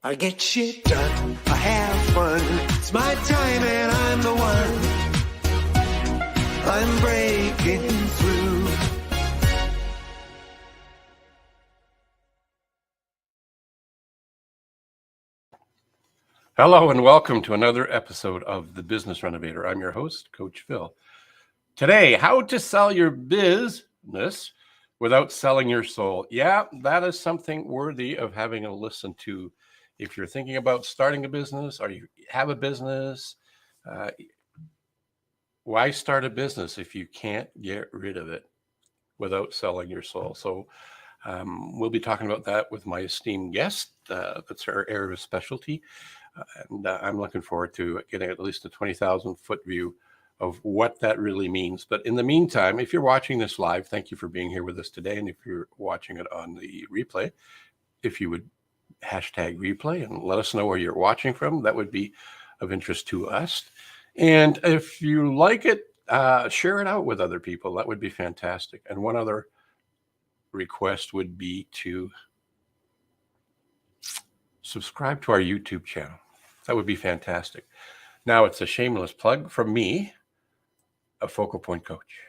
I get shit done, I have fun. It's my time and I'm the one. I'm breaking through. Hello and welcome to another episode of The Business Renovator. I'm your host, Coach Phil. Today, how to sell your business without selling your soul. Yeah, that is something worthy of having a listen to. If you're thinking about starting a business or you have a business, why start a business if you can't get rid of it without selling your soul? So we'll be talking about that with my esteemed guest. That's her area of specialty. And I'm looking forward to getting at least a 20,000 foot view of what that really means. But in the meantime, if you're watching this live, thank you for being here with us today. And if you're watching it on the replay, if you would hashtag replay and let us know where you're watching from, that would be of interest to us. And if you like it, share it out with other people. That would be fantastic. And one other request would be to subscribe to our YouTube channel. That would be fantastic. Now it's a shameless plug from me, a Focal Point coach.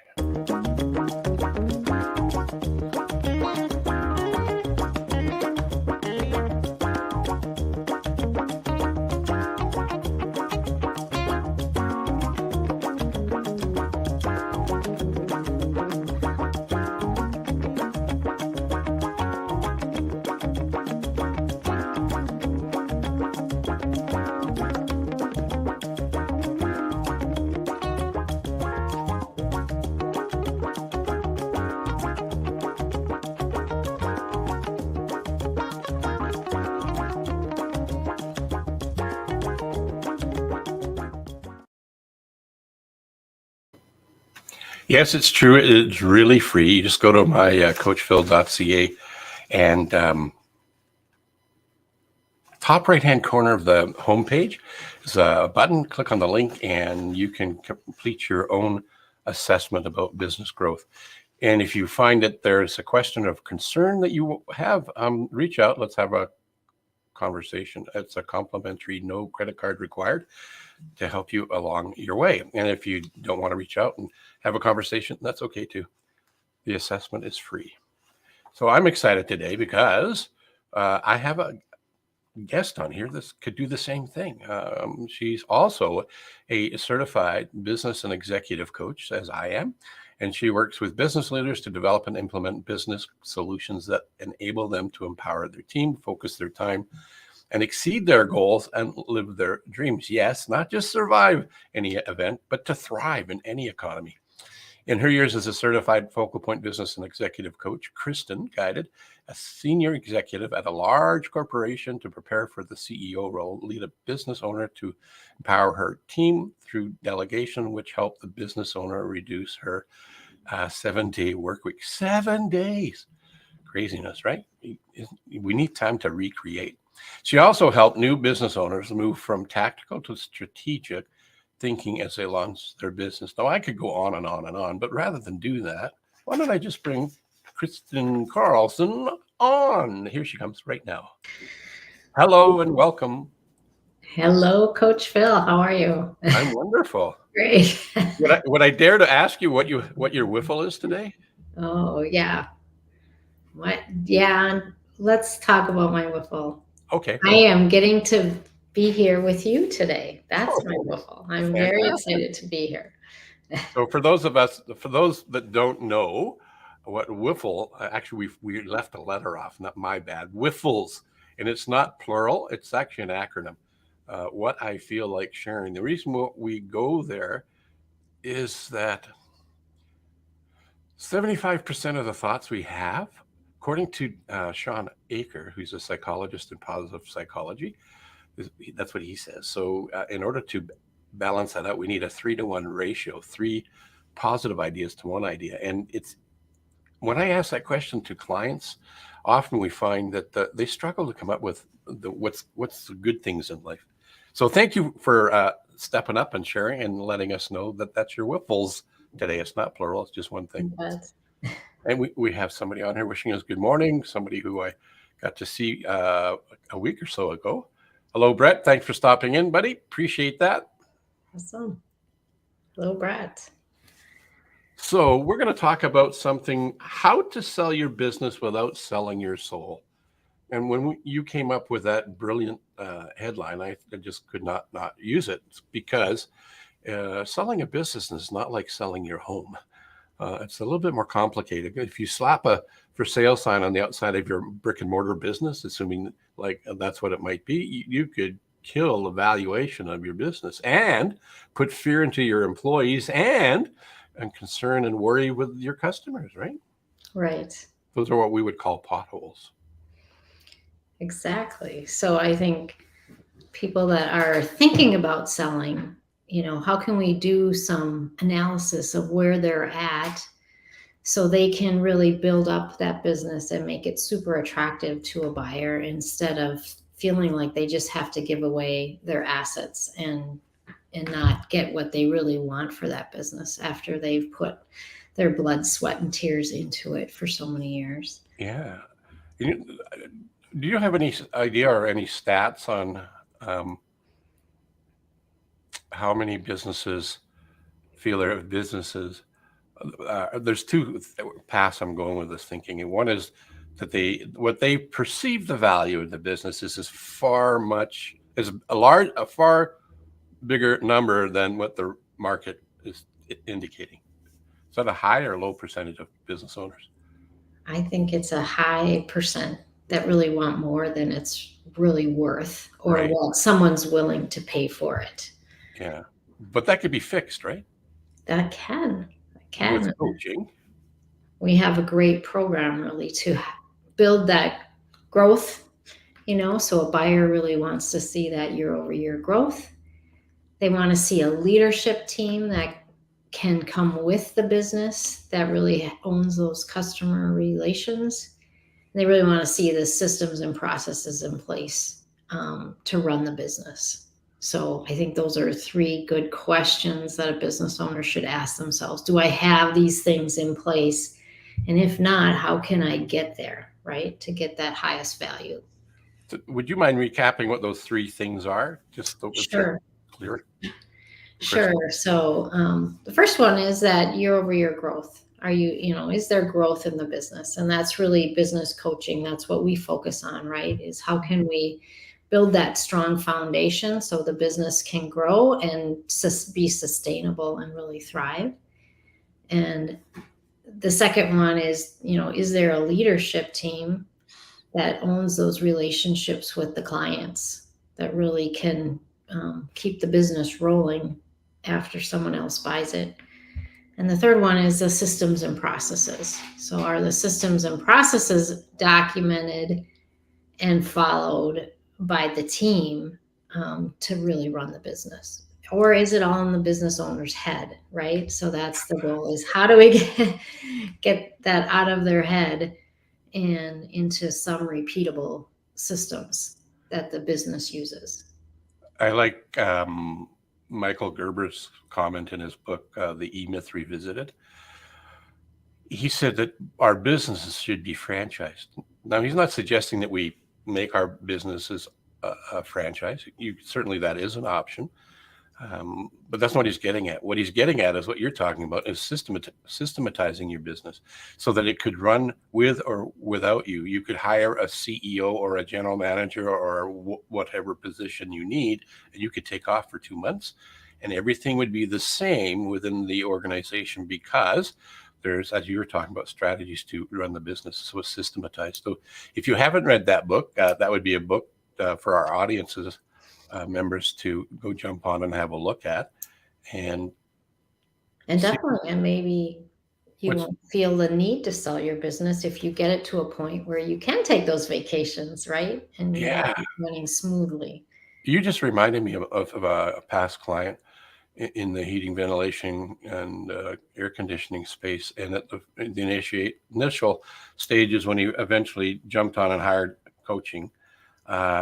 Yes, it's true. It's really free. You just go to my coachphil.ca and top right-hand corner of the homepage is a button. Click on the link and you can complete your own assessment about business growth. And if you find that there's a question of concern that you have, reach out. Let's have a conversation. It's a complimentary, no credit card required, to help you along your way. And if you don't want to reach out and have a conversation, that's okay too. The assessment is free. So I'm excited today because I have a guest on here that could do the same thing. She's also a certified business and executive coach, as I am, and she works with business leaders to develop and implement business solutions that enable them to empower their team, focus their time, and exceed their goals and live their dreams. Yes, not just survive any event, but to thrive in any economy. In her years as a certified Focal Point business and executive coach, Kristin guided a senior executive at a large corporation to prepare for the CEO role, lead a business owner to empower her team through delegation, which helped the business owner reduce her 7-day work week. 7 days. Craziness, right? We need time to recreate. She also helped new business owners move from tactical to strategic thinking as they launch their business. Now, I could go on and on and on, but rather than do that, why don't I just bring Kristin Carlson on? Here she comes right now. Hello and welcome. Hello, Coach Phil. How are you? I'm wonderful. Great. Would I dare to ask you what your wiffle is today? Oh, yeah. What? Yeah. Let's talk about my wiffle. Okay. I am getting to be here with you today. That's my wiffle. I'm very Fantastic. excited to be here. So for those that don't know what wiffle, actually we left a letter off, not my bad, wiffles, and it's not plural, it's actually an acronym. What I feel like sharing. The reason we go there is that 75% of the thoughts we have, according to Sean Aker, who's a psychologist in positive psychology, that's what he says. So in order to balance that out, we need a 3-to-1 ratio, 3 positive ideas to 1 idea. And it's when I ask that question to clients, often we find that they struggle to come up with what's the good things in life. So thank you for stepping up and sharing and letting us know that that's your wiffles today. It's not plural, it's just one thing. And we have somebody on here wishing us good morning, somebody who I got to see a week or so ago. Hello, Brett. Thanks for stopping in, buddy. Appreciate that. Awesome. Hello, Brett. So we're going to talk about something, how to sell your business without selling your soul. And when you came up with that brilliant headline, I just could not use it, because selling a business is not like selling your home. It's a little bit more complicated. If you slap a for sale sign on the outside of your brick and mortar business, assuming like that's what it might be, you could kill the valuation of your business and put fear into your employees and concern and worry with your customers, right? Right. Those are what we would call potholes. Exactly. So I think people that are thinking about selling, how can we do some analysis of where they're at so they can really build up that business and make it super attractive to a buyer, instead of feeling like they just have to give away their assets and not get what they really want for that business after they've put their blood, sweat, and tears into it for so many years. Yeah. Do you have any idea or any stats on how many businesses feel their businesses? There's two paths I'm going with this thinking. And one is that what they perceive the value of the business is a far bigger number than what the market is indicating. Is that a high or low percentage of business owners? I think it's a high percent that really want more than it's really worth, or Right. what someone's willing to pay for it. Yeah. But that could be fixed, right? That can. With coaching. We have a great program really to build that growth, so a buyer really wants to see that year-over-year growth. They want to see a leadership team that can come with the business, that really owns those customer relations. They really want to see the systems and processes in place to run the business. So I think those are three good questions that a business owner should ask themselves. Do I have these things in place? And if not, how can I get there, right? To get that highest value. Would you mind recapping what those three things are? Just so Sure. Clear. Sure. So the first one is that year-over-year growth. Is there growth in the business? And that's really business coaching. That's what we focus on, right? Is how can we build that strong foundation so the business can grow and be sustainable and really thrive. And the second one is there a leadership team that owns those relationships with the clients, that really can keep the business rolling after someone else buys it? And the third one is the systems and processes. So are the systems and processes documented and followed by the team to really run the business? Or is it all in the business owner's head, right? So that's the goal, is how do we get that out of their head and into some repeatable systems that the business uses? I like Michael Gerber's comment in his book, The E-Myth Revisited. He said that our businesses should be franchised. Now, he's not suggesting that we make our businesses a franchise. Certainly that is an option. But that's not what he's getting at. What he's getting at is what you're talking about, is systematizing your business so that it could run with or without you. You could hire a CEO or a general manager or whatever position you need, and you could take off for 2 months, and everything would be the same within the organization, because there's, as you were talking about, strategies to run the business. So it's systematized. So if you haven't read that book, that would be a book for our audiences, members, to go jump on and have a look at. And definitely, and maybe you won't feel the need to sell your business if you get it to a point where you can take those vacations, right? And yeah, running smoothly. You just reminded me of a past client in the heating, ventilation, and air conditioning space. And at the initial stages, when he eventually jumped on and hired coaching,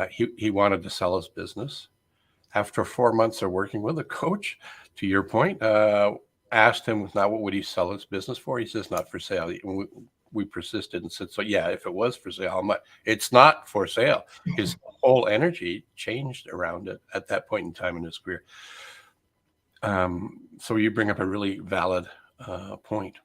he wanted to sell his business. After 4 months of working with a coach, to your point, asked him, now what would he sell his business for? He says, not for sale. we persisted and said, so yeah, if it was for sale, how much? It's not for sale. His whole energy changed around it at that point in time in his career. So you bring up a really valid point.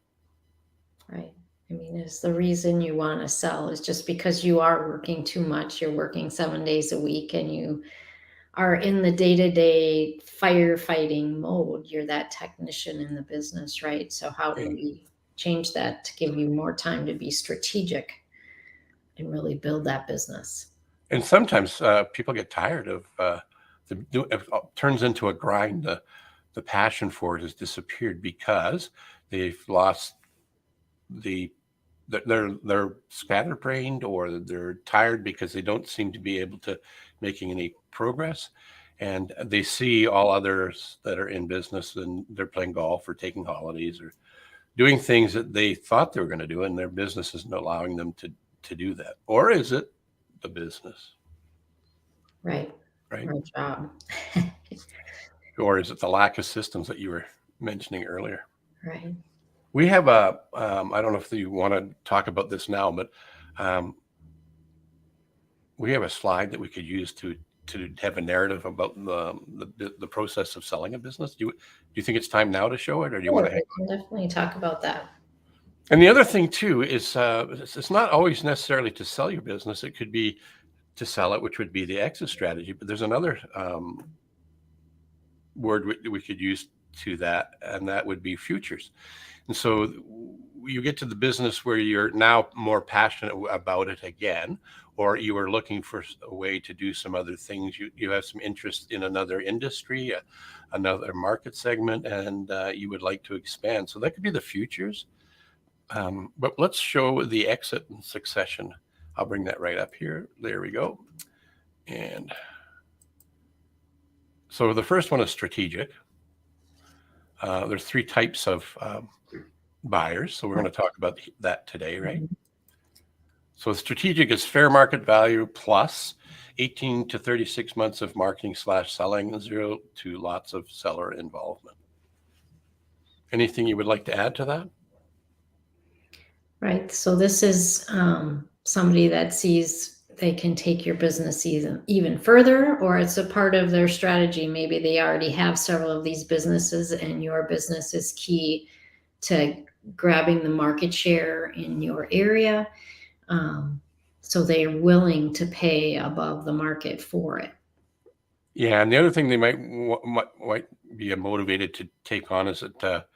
Right. I mean, is the reason you want to sell is just because you are working too much. You're working 7 days a week and you are in the day-to-day firefighting mode. You're that technician in the business, right? So how do we change that to give you more time to be strategic and really build that business? And sometimes people get tired of it turns into a grind. The passion for it has disappeared because they've lost they're scatterbrained, or they're tired because they don't seem to be able to making any progress, and they see all others that are in business and they're playing golf or taking holidays or doing things that they thought they were going to do, and their business isn't allowing them to do that. Or is it the business? Right. Right. Our job. Or is it the lack of systems that you were mentioning earlier? Right. We have I don't know if you want to talk about this now, but we have a slide that we could use to have a narrative about the process of selling a business. Do you think it's time now to show it, or do you want to? We can definitely talk about that. And the other thing too is it's not always necessarily to sell your business. It could be to sell it, which would be the exit strategy. But there's another word we could use to that, and that would be futures. And so you get to the business where you're now more passionate about it again, or you are looking for a way to do some other things. You have some interest in another industry, another market segment, and you would like to expand. So that could be the futures. But let's show the exit and succession. I'll bring that right up here. There we go. And so the first one is strategic. There's 3 types of buyers. So we're going to talk about that today, right? So strategic is fair market value plus 18 to 36 months of marketing / selling, 0 to lots of seller involvement. Anything you would like to add to that? Right. So this is somebody that sees they can take your business even further, or it's a part of their strategy. Maybe they already have several of these businesses and your business is key to grabbing the market share in your area. So they are willing to pay above the market for it. Yeah. And the other thing they might be motivated to take on is that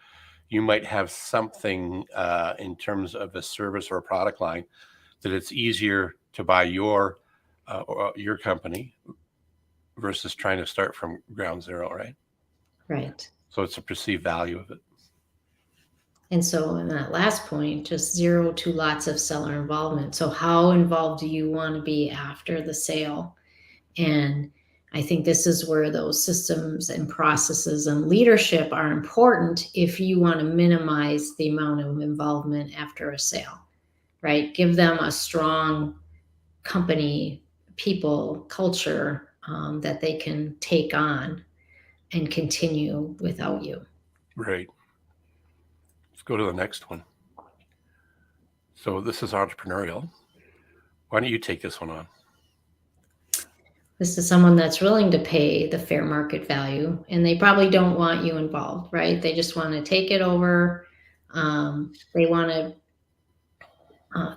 you might have something in terms of a service or a product line that it's easier to buy your company versus trying to start from ground zero, right? Right. So it's a perceived value of it. And so in that last point, just 0 to lots of seller involvement. So how involved do you want to be after the sale? And I think this is where those systems and processes and leadership are important if you want to minimize the amount of involvement after a sale, right? Give them a strong company, people, culture that they can take on and continue without you. Right. Let's go to the next one. So this is entrepreneurial. Why don't you take this one on? This is someone that's willing to pay the fair market value, and they probably don't want you involved, right? They just want to take it over. They want to,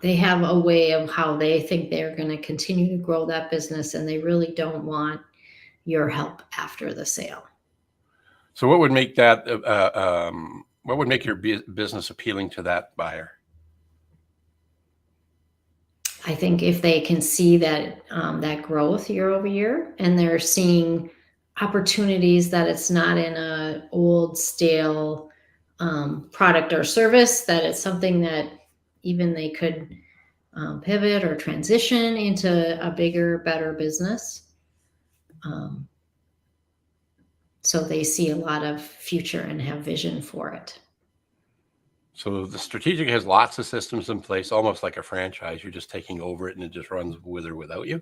they have a way of how they think they're going to continue to grow that business, and they really don't want your help after the sale. So what would make that, what would make your business appealing to that buyer? I think if they can see that that growth year over year, and they're seeing opportunities that it's not in a old stale product or service, that it's something that even they could pivot or transition into a bigger, better business. So they see a lot of future and have vision for it. So the strategic has lots of systems in place, almost like a franchise. You're just taking over it and it just runs with or without you.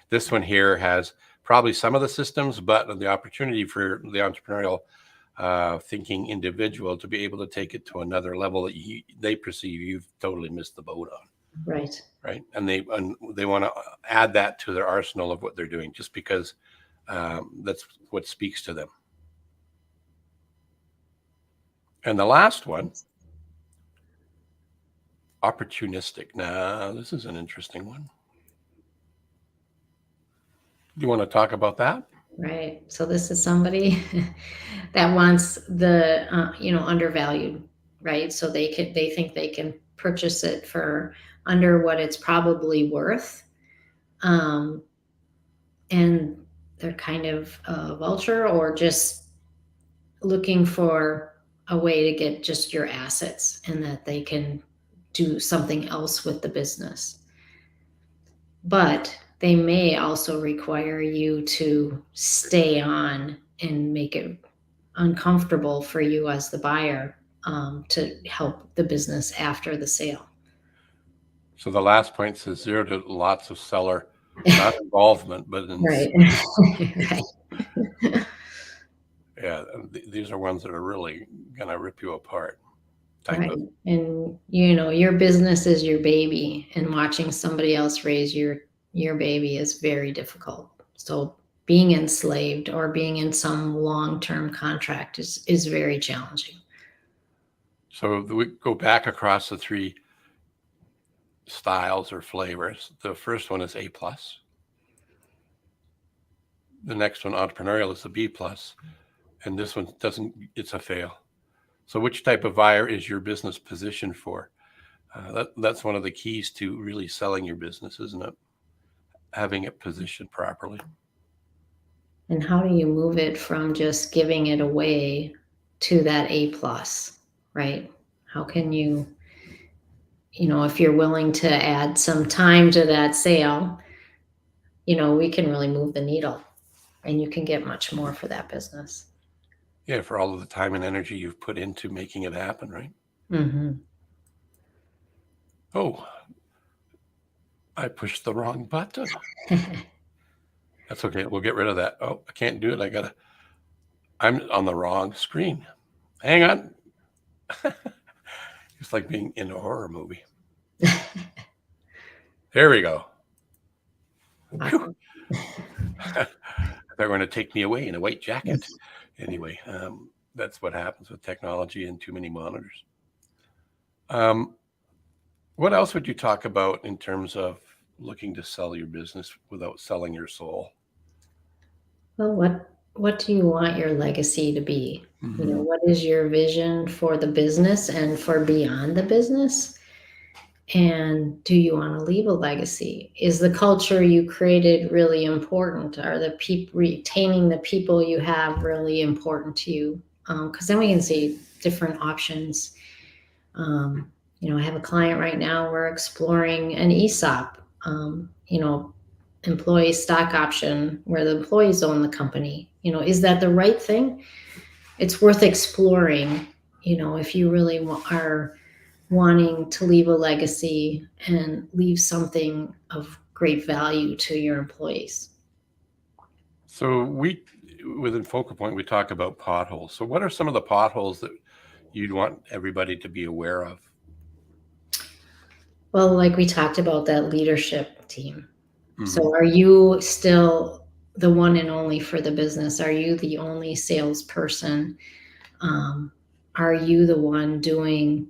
This one here has probably some of the systems, but the opportunity for the entrepreneurial thinking individual to be able to take it to another level that they perceive you've totally missed the boat on. Right. Right. And they want to add that to their arsenal of what they're doing just because that's what speaks to them. And the last one, opportunistic. Now, this is an interesting one. Do you want to talk about that? Right. So this is somebody that wants the undervalued, right? So they think they can purchase it for under what it's probably worth, and they're kind of a vulture or just looking for a way to get just your assets and that they can do something else with the business. But they may also require you to stay on and make it uncomfortable for you as the buyer, to help the business after the sale. So the last point says 0 to lots of seller, not involvement, but Right. Right. Yeah, these are ones that are really gonna rip you apart. Right. And your business is your baby, and watching somebody else raise your baby is very difficult. So being enslaved or being in some long-term contract is very challenging. So we go back across the 3 styles or flavors. The first one is A+. The next one, entrepreneurial, is a B+. And this one it's a fail. So which type of buyer is your business positioned for? That's one of the keys to really selling your business, isn't it? Having it positioned properly. And how do you move it from just giving it away to that A+, right? How can you, if you're willing to add some time to that sale, we can really move the needle and you can get much more for that business. Yeah, for all of the time and energy you've put into making it happen, right? Mm-hmm. Oh, I pushed the wrong button. That's okay. We'll get rid of that. Oh, I can't do it. I'm on the wrong screen. Hang on. It's like being in a horror movie. There we go. Awesome. They're going to take me away in a white jacket. Anyway, that's what happens with technology and too many monitors. What else would you talk about in terms of looking to sell your business without selling your soul? Well, what do you want your legacy to be? Mm-hmm. What is your vision for the business and for beyond the business? And do you want to leave a legacy? Is the culture you created really important? Are the retaining the people you have really important to you? Because then we can see different options. I have a client right now. We're exploring an ESOP, employee stock option where the employees own the company. Is that the right thing? It's worth exploring, if you really are wanting to leave a legacy and leave something of great value to your employees. So within Focal Point, we talk about potholes. So what are some of the potholes that you'd want everybody to be aware of? Well, like we talked about, that leadership team. Mm-hmm. So are you still the one and only for the business? Are you the only salesperson? Are you the one doing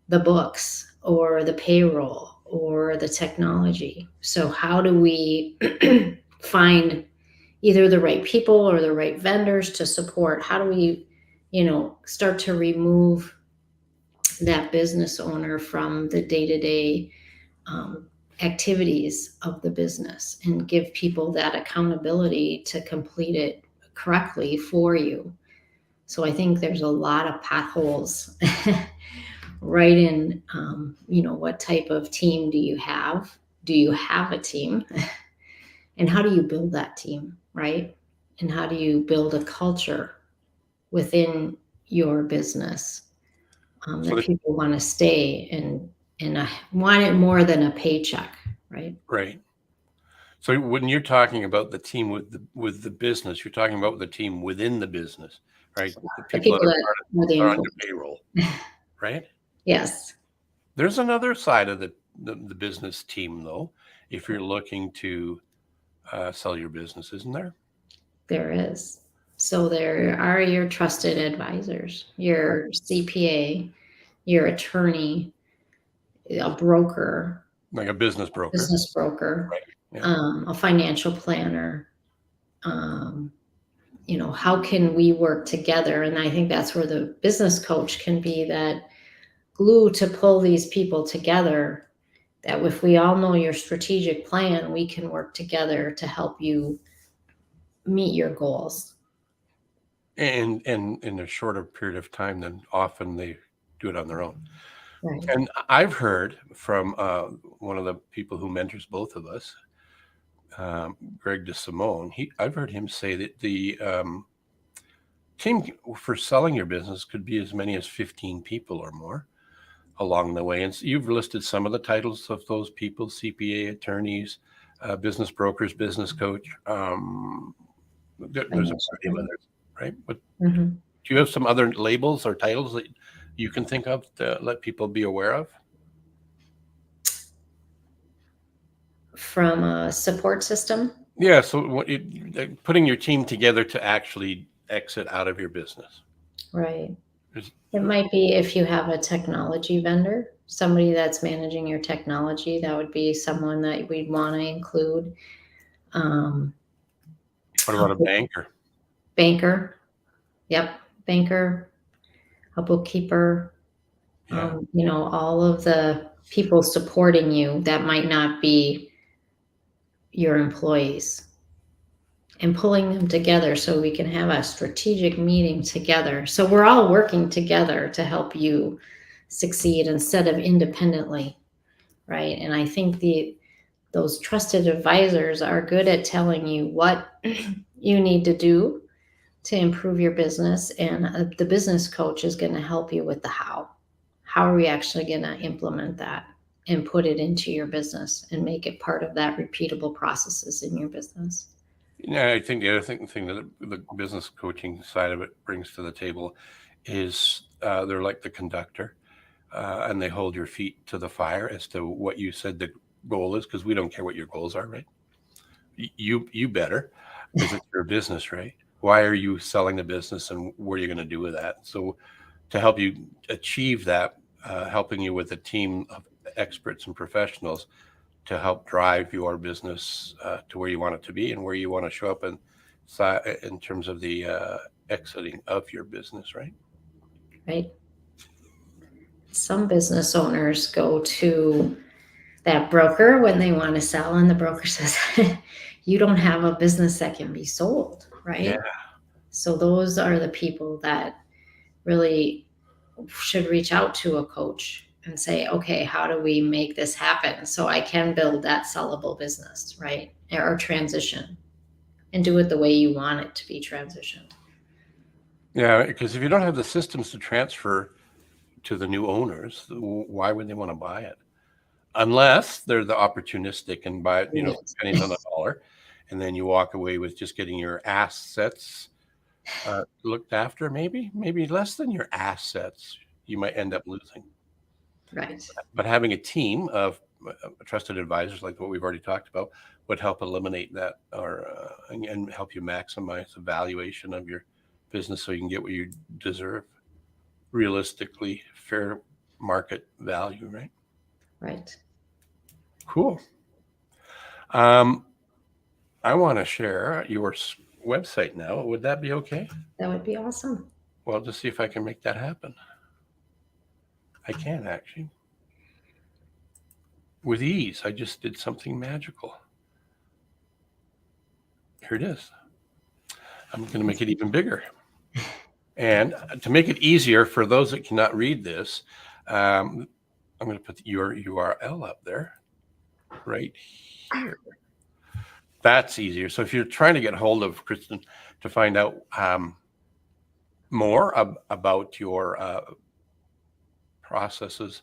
the books or the payroll or the technology? So how do we find either the right people or the right vendors to support? How do we, start to remove that business owner from the day-to-day activities of the business and give people that accountability to complete it correctly for you? So I think there's a lot of potholes right in, what type of team do you have? Do you have a team? And how do you build that team, right? And how do you build a culture within your business that people want to stay and want it more than a paycheck, right? Right. So when you're talking about the team with the business, you're talking about the team within the business. right? The The people people that that are the are on your influence. payroll, right? Yes, There's another side of the business team, though, if you're looking to sell your business, isn't there? there is. So there are your trusted advisors, your CPA, your attorney, a broker, Like a business broker, business broker, right? Yeah. a financial planner. Um, how can we work together? And I think that's where the business coach can be that glue to pull these people together. That if we all know your strategic plan, we can work together to help you meet your goals. And in a shorter period of time than often they do it on their own. Right. And I've heard from one of the people who mentors both of us, Greg DeSimone. I've heard him say that the team for selling your business could be as many as 15 people or more along the way. And so you've listed some of the titles of those people: CPA, attorneys, business brokers, business coach. There's a variety of others, right? But Mm-hmm. do you have some other labels or titles that you can think of to let people be aware of? From a support system. Yeah. So putting your team together to actually exit out of your business. Right. There's- It might be if you have a technology vendor, somebody that's managing your technology, that would be someone that we'd want to include. Um, What about a banker? Banker. Yep. Banker, a bookkeeper, Yeah. all of the people supporting you that might not be your employees, and pulling them together so we can have a strategic meeting together. So we're all working together to help you succeed instead of independently, right? And I think those trusted advisors are good at telling you what you need to do to improve your business, and the business coach is going to help you with the how. How are we actually going to implement that and put it into your business and make it part of that repeatable processes in your business? Yeah, I think the other thing that the business coaching side of it brings to the table is they're like the conductor, and they hold your feet to the fire as to what you said the goal is, because we don't care what your goals are, right? You better, because it's your business, right? Why are you selling the business, and what are you going to do with that? So to help you achieve that, helping you with a team of experts and professionals to help drive your business to where you want it to be and where you want to show up in terms of the exiting of your business, right? Right. Some business owners go to that broker when they want to sell, and the broker says, you don't have a business that can be sold, right? Yeah. So those are the people that really should reach out to a coach and say, okay, how do we make this happen so I can build that sellable business, right? Or transition, and do it the way you want it to be transitioned. Yeah, because if you don't have the systems to transfer to the new owners, why would they want to buy it? Unless they're the opportunistic and buy it, pennies on the dollar, and then you walk away with just getting your assets looked after. Maybe less than your assets, you might end up losing. Right. But having a team of trusted advisors, like what we've already talked about, would help eliminate that, or and help you maximize the valuation of your business so you can get what you deserve, realistically fair market value, right? Right. Cool. I want to share your website now. Would that be okay? That would be awesome. Well, just see if I can make that happen. I can, actually. With ease. I just did something magical. Here it is. I'm going to make it even bigger. And to make it easier for those that cannot read this, I'm going to put your URL up there right here. That's easier. So if you're trying to get hold of Kristin to find out more about your processes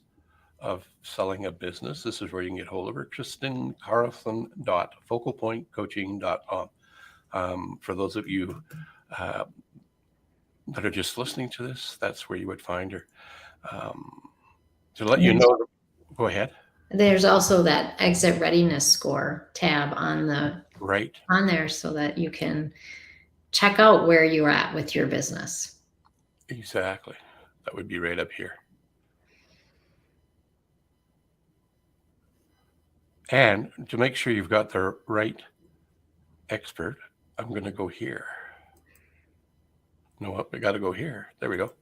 of selling a business, this is where you can get hold of her: KristinCarlson.focalpointcoaching.com. For those of you that are just listening to this, that's where you would find her. To let And you know, go ahead. there's also that exit readiness score tab Right. on there so that you can check out where you're at with your business. Exactly. That would be right up here. And to make sure you've got the right expert, I'm going to go here. No, I got to go here. There we go.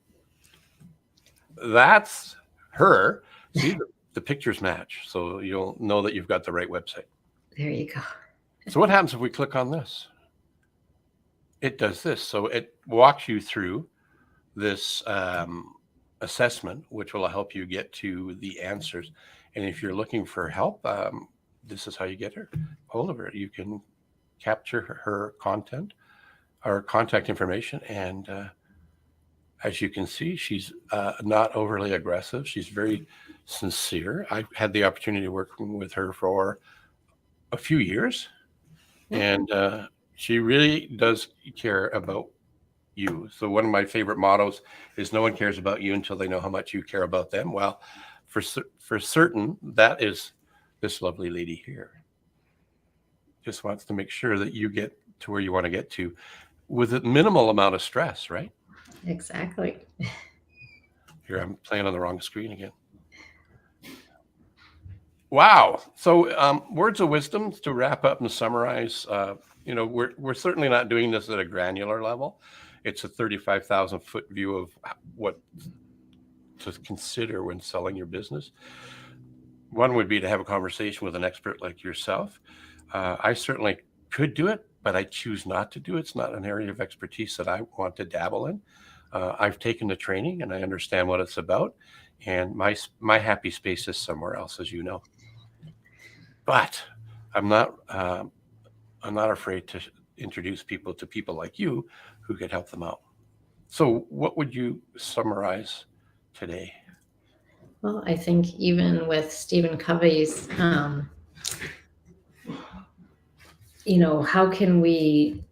That's her. See, the pictures match. So you'll know that you've got the right website. There you go. So what happens if we click on this? It does this. So it walks you through this assessment, which will help you get to the answers. And if you're looking for help, this is how you get hold of her. You can capture her content or contact information. And as you can see, she's not overly aggressive. She's very sincere. I've had the opportunity of working with her for a few years. And she really does care about you. So one of my favorite mottos is no one cares about you until they know how much you care about them. Well, for certain, that is this lovely lady here. Just wants to make sure that you get to where you want to get to with a minimal amount of stress, right? Exactly. Here, I'm playing on the wrong screen again. Wow. So words of wisdom to wrap up and summarize. We're certainly not doing this at a granular level. It's a 35,000 foot view of what to consider when selling your business. One would be to have a conversation with an expert like yourself. I certainly could do it, but I choose not to do it. It's not an area of expertise that I want to dabble in. I've taken the training and I understand what it's about. And my happy space is somewhere else, as you know. But I'm not afraid to introduce people to people like you who could help them out. So what would you summarize today? Well, I think even with Stephen Covey's, how can we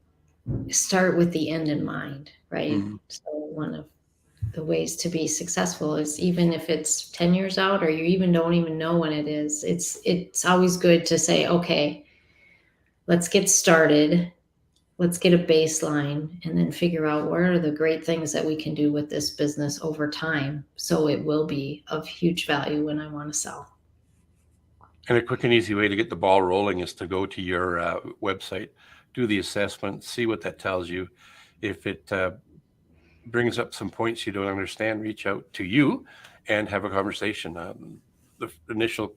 start with the end in mind, right? Mm-hmm. So one of the ways to be successful is, even if it's 10 years out or you even don't even know when it is, it's always good to say, okay, let's get started. Let's get a baseline and then figure out what are the great things that we can do with this business over time. So it will be of huge value when I want to sell. And a quick and easy way to get the ball rolling is to go to your website, do the assessment, see what that tells you. If it brings up some points you don't understand, reach out to you and have a conversation. The initial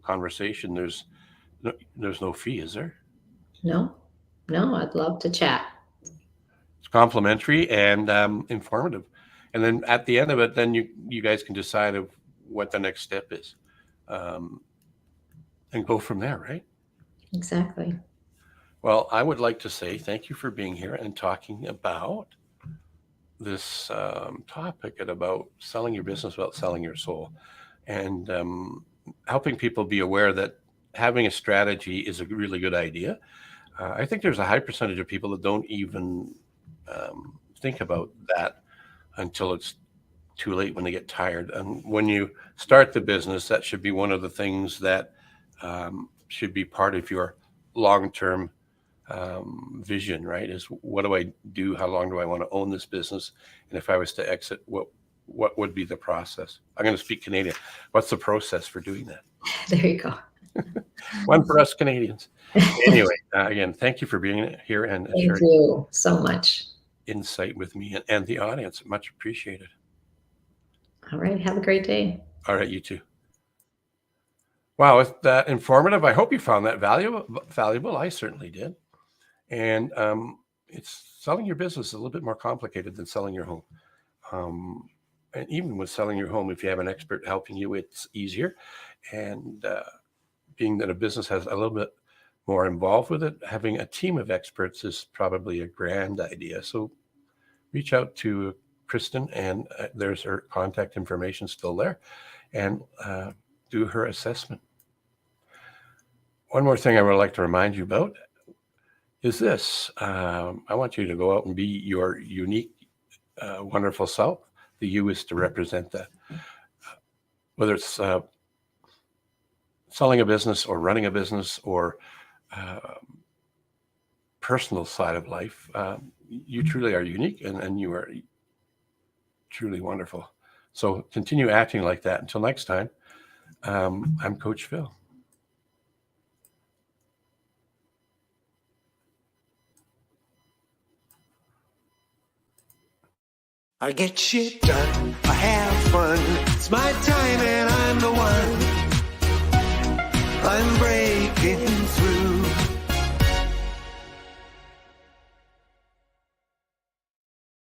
conversation, there's no fee, is there? No, I'd love to chat. It's complimentary and informative. And then at the end of it, then you guys can decide of what the next step is. And go from there, right? Exactly. Well, I would like to say thank you for being here and talking about this topic about selling your business without selling your soul, and helping people be aware that having a strategy is a really good idea. I think there's a high percentage of people that don't even think about that until it's too late, when they get tired. And when you start the business, that should be one of the things that should be part of your long-term vision, right? Is what do I do? How long do I want to own this business? And if I was to exit, what would be the process? I'm going to speak Canadian. What's the process for doing that? There you go. One for us Canadians. Anyway, again, thank you for being here and sharing. Thank you so much. Insight with me and the audience. Much appreciated. All right. Have a great day. All right. You too. Wow. Was that informative? I hope you found that valuable. I certainly did. And it's selling your business is a little bit more complicated than selling your home. And even with selling your home, if you have an expert helping you, it's easier. And being that a business has a little bit more involved with it, having a team of experts is probably a grand idea. So reach out to Kristin, and there's her contact information still there, and do her assessment. One more thing I would like to remind you about is this. I want you to go out and be your unique wonderful self. The you is to represent that. Whether it's selling a business or running a business or personal side of life, you truly are unique and you are truly wonderful. So continue acting like that. Until next time, I'm Coach Phil. I get shit done, I have fun. It's my time and I'm the one. I'm breaking through.